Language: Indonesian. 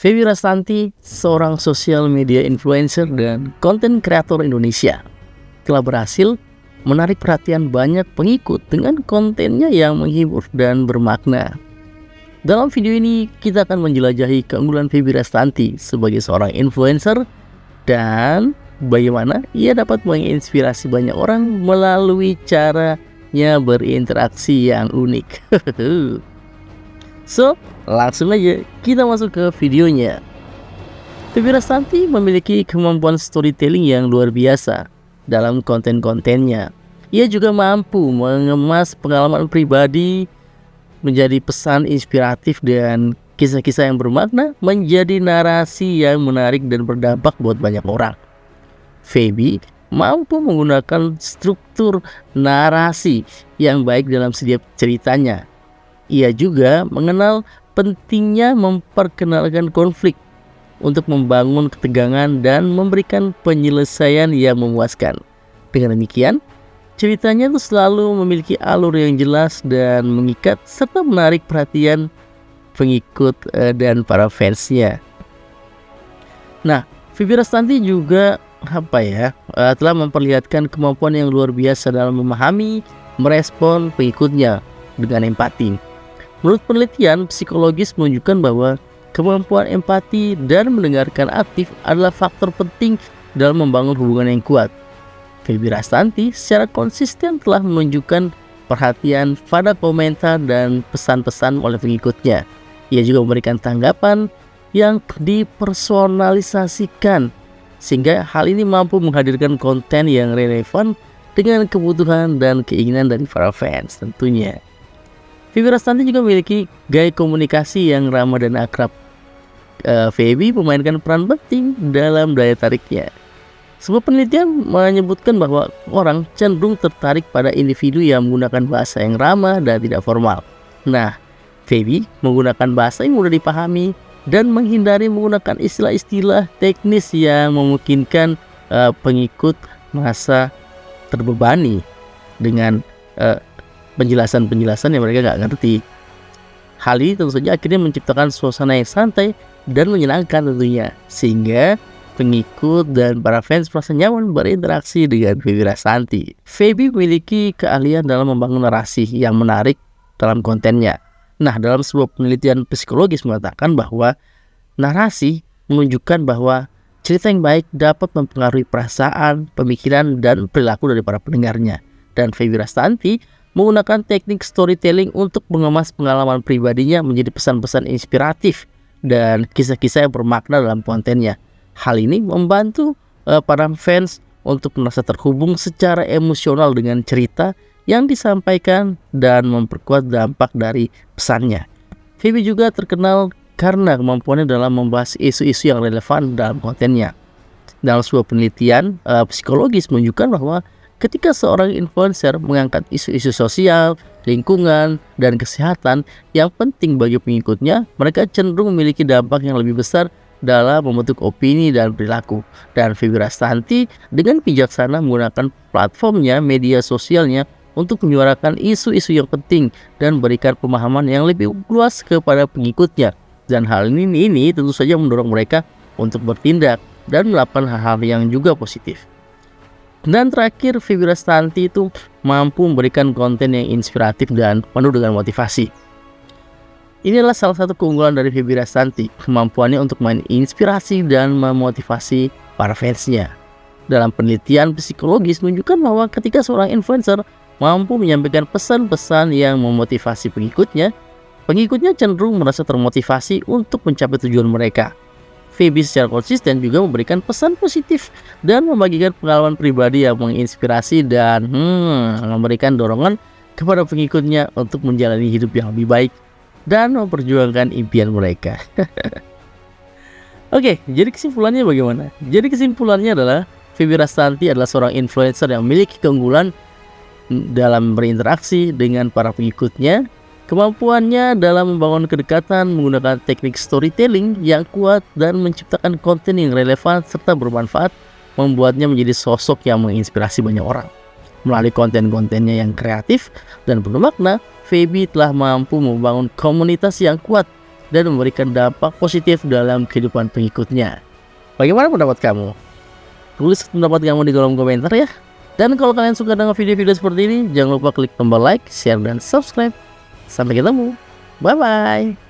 Feby Rastanti, seorang sosial media influencer dan konten kreator Indonesia, telah berhasil menarik perhatian banyak pengikut dengan kontennya yang menghibur dan bermakna. Dalam video ini, kita akan menjelajahi keunggulan Feby Rastanti sebagai seorang influencer dan bagaimana ia dapat menginspirasi banyak orang melalui caranya berinteraksi yang unik. So, langsung aja kita masuk ke videonya. Feby Rastanti memiliki kemampuan storytelling yang luar biasa dalam konten-kontennya. Ia juga mampu mengemas pengalaman pribadi menjadi pesan inspiratif dan kisah-kisah yang bermakna menjadi narasi yang menarik dan berdampak buat banyak orang. Feby mampu menggunakan struktur narasi yang baik dalam setiap ceritanya. Ia juga mengenal pentingnya memperkenalkan konflik untuk membangun ketegangan dan memberikan penyelesaian yang memuaskan. Dengan demikian, ceritanya itu selalu memiliki alur yang jelas dan mengikat serta menarik perhatian pengikut dan para fansnya. Nah, Feby Rastanti juga telah memperlihatkan kemampuan yang luar biasa dalam memahami, merespon pengikutnya dengan empati. Menurut penelitian psikologis menunjukkan bahwa kemampuan empati dan mendengarkan aktif adalah faktor penting dalam membangun hubungan yang kuat. Feby Rastanti secara konsisten telah menunjukkan perhatian pada komentar dan pesan-pesan oleh pengikutnya. Ia juga memberikan tanggapan yang dipersonalisasikan, sehingga hal ini mampu menghadirkan konten yang relevan dengan kebutuhan dan keinginan dari para fans tentunya. Feby Rastanti juga memiliki gaya komunikasi yang ramah dan akrab. Feby memainkan peran penting dalam daya tariknya. Sebuah penelitian menyebutkan bahwa orang cenderung tertarik pada individu yang menggunakan bahasa yang ramah dan tidak formal. Nah, Feby menggunakan bahasa yang mudah dipahami dan menghindari menggunakan istilah-istilah teknis yang memungkinkan pengikut merasa terbebani dengan penjelasan-penjelasan yang mereka nggak ngerti. Hal ini tentu saja akhirnya menciptakan suasana yang santai dan menyenangkan tentunya, sehingga pengikut dan para fans merasa nyaman berinteraksi dengan Feby Rastanti. Feby memiliki keahlian dalam membangun narasi yang menarik dalam kontennya. Nah, dalam sebuah penelitian psikologis mengatakan bahwa narasi menunjukkan bahwa cerita yang baik dapat mempengaruhi perasaan, pemikiran, dan perilaku dari para pendengarnya. Dan Feby Rastanti menggunakan teknik storytelling untuk mengemas pengalaman pribadinya menjadi pesan-pesan inspiratif dan kisah-kisah yang bermakna dalam kontennya. Hal ini membantu para fans untuk merasa terhubung secara emosional dengan cerita yang disampaikan dan memperkuat dampak dari pesannya. Feby juga terkenal karena kemampuannya dalam membahas isu-isu yang relevan dalam kontennya. Dalam sebuah penelitian psikologis menunjukkan bahwa ketika seorang influencer mengangkat isu-isu sosial, lingkungan, dan kesehatan yang penting bagi pengikutnya, mereka cenderung memiliki dampak yang lebih besar dalam membentuk opini dan perilaku. Dan Feby Rastanti dengan bijaksana menggunakan platformnya, media sosialnya untuk menyuarakan isu-isu yang penting dan memberikan pemahaman yang lebih luas kepada pengikutnya. Dan hal ini tentu saja mendorong mereka untuk bertindak dan melakukan hal-hal yang juga positif. Dan terakhir, Feby Rastanti itu mampu memberikan konten yang inspiratif dan penuh dengan motivasi. Ini adalah salah satu keunggulan dari Feby Rastanti, kemampuannya untuk menginspirasi dan memotivasi para fansnya. Dalam penelitian psikologis menunjukkan bahwa ketika seorang influencer mampu menyampaikan pesan-pesan yang memotivasi pengikutnya cenderung merasa termotivasi untuk mencapai tujuan mereka. Feby secara konsisten juga memberikan pesan positif dan membagikan pengalaman pribadi yang menginspirasi dan memberikan dorongan kepada pengikutnya untuk menjalani hidup yang lebih baik dan memperjuangkan impian mereka. Oke, jadi kesimpulannya bagaimana? Jadi kesimpulannya adalah Feby Rastanti adalah seorang influencer yang memiliki keunggulan dalam berinteraksi dengan para pengikutnya. Kemampuannya dalam membangun kedekatan menggunakan teknik storytelling yang kuat dan menciptakan konten yang relevan serta bermanfaat membuatnya menjadi sosok yang menginspirasi banyak orang. Melalui konten-kontennya yang kreatif dan penuh makna, Feby telah mampu membangun komunitas yang kuat dan memberikan dampak positif dalam kehidupan pengikutnya. Bagaimana pendapat kamu? Tulis pendapat kamu di kolom komentar ya. Dan kalau kalian suka dengan video-video seperti ini, jangan lupa klik tombol like, share, dan subscribe. Sampai ketemu. Bye-bye.